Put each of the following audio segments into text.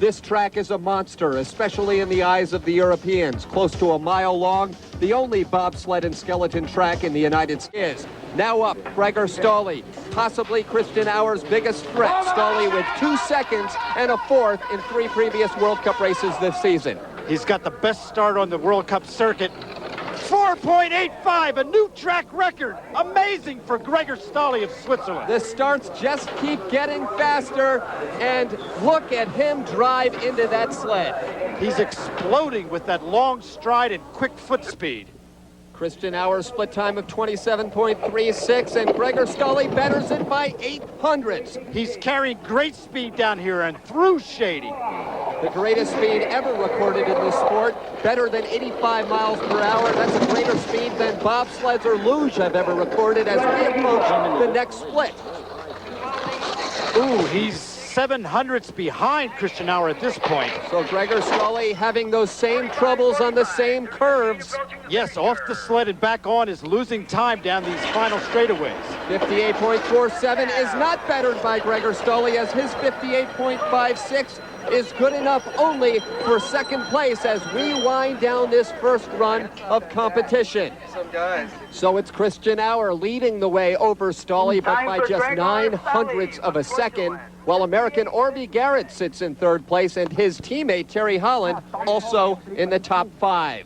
This track is a monster, especially in the eyes of the Europeans. Close to a mile long, the only bobsled and skeleton track in the United States. Now up, Gregor Stahli, possibly Christian Auer's biggest threat. Stahli with 2 seconds and a 4th in 3 previous World Cup races this season. He's got the best start on the World Cup circuit. 4.85, a new track record. Amazing for Gregor Stahli of Switzerland. The starts just keep getting faster, and look at him drive into that sled. He's exploding with that long stride and quick foot speed. Christian Auer split time of 27.36, and Gregor Stahli betters it by 800ths. He's carrying great speed down here and through Shady. The greatest speed ever recorded in this sport, better than 85 miles per hour. That's a greater speed than bobsleds or luge have ever recorded as we approach the next split. Ooh, he's 700ths behind Christian Auer at this point. So Gregor Stahli having those same troubles on the same curves. Yes, off the sled and back on is losing time down these final straightaways. 58.47 is not bettered by Gregor Stahli, as his 58.56 is good enough only for second place as we wind down this first run of competition. So it's Christian Auer leading the way over Stahli, but by just 900ths of a second, while American Orby Garrett sits in third place and his teammate Terry Holland also in the top 5.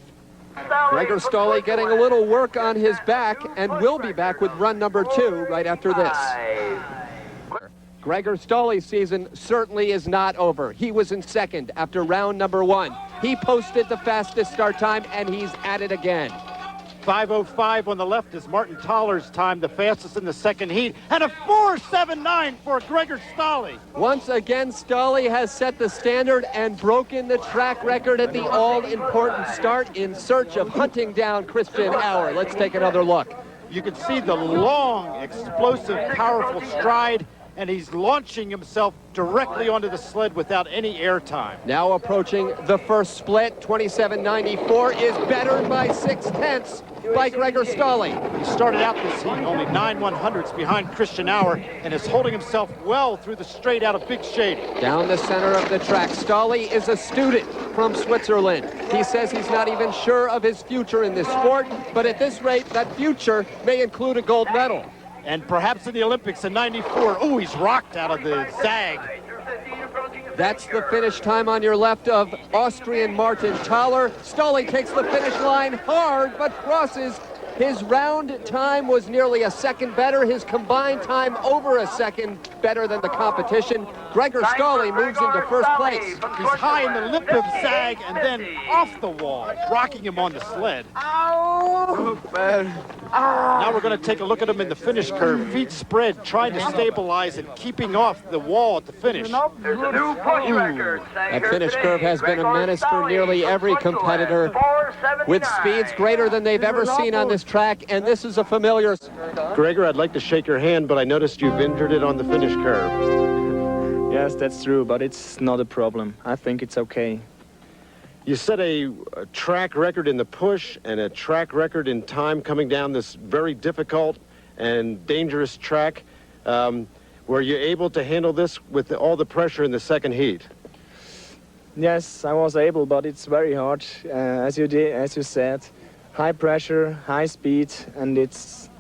Gregor Stahli getting a little work on his back, and will be back with run number 2 right after this. Gregor Stahli's season certainly is not over. He was in second after round number 1. He posted the fastest start time, and he's at it again. 5:05 on the left is Martin Toller's time, the fastest in the second heat, and a 4.79 for Gregor Stahli. Once again, Stahli has set the standard and broken the track record at the all-important start in search of hunting down Christian Auer. Let's take another look. You can see the long, explosive, powerful stride, and he's launching himself directly onto the sled without any air time. Now approaching the first split, 27.94 is bettered by 0.6 by Gregor Stahli. He started out this heat only 9/100ths behind Christian Auer and is holding himself well through the straight out of Big Shady. Down the center of the track, Stahli is a student from Switzerland. He says he's not even sure of his future in this sport, but at this rate, that future may include a gold medal. And perhaps in the Olympics in '94. Ooh, he's rocked out of the zag. That's the finish time on your left of Austrian Martin Toller. Stahli takes the finish line hard, but crosses. His round time was nearly a second better. His combined time over a second better than the competition. Gregor Stahli moves into first place. He's high in the lip of zag and then off the wall, rocking him on the sled. Now we're going to take a look at him in the finish curve. Feet spread, trying to stabilize and keeping off the wall at the finish. That finish curve has been a menace for nearly every competitor, with speeds greater than they've ever seen on this track, and this is a familiar. Gregor, I'd like to shake your hand, but I noticed you've injured it on the finish curve. Yes, that's true, but it's not a problem. I think it's okay. You set a track record in the push and a track record in time coming down this very difficult and dangerous track. Were you able to handle this with all the pressure in the second heat? Yes, I was able, but it's very hard, as you said. High pressure, high speed, and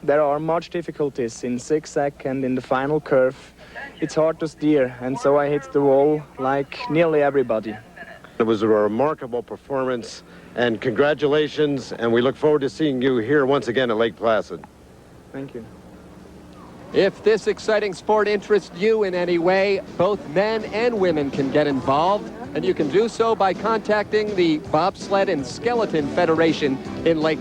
there are much difficulties in zigzag and in the final curve. It's hard to steer, and so I hit the wall like nearly everybody. It was a remarkable performance, and congratulations, and we look forward to seeing you here once again at Lake Placid. Thank you. If this exciting sport interests you in any way, both men and women can get involved, and you can do so by contacting the Bobsled and Skeleton Federation in Lake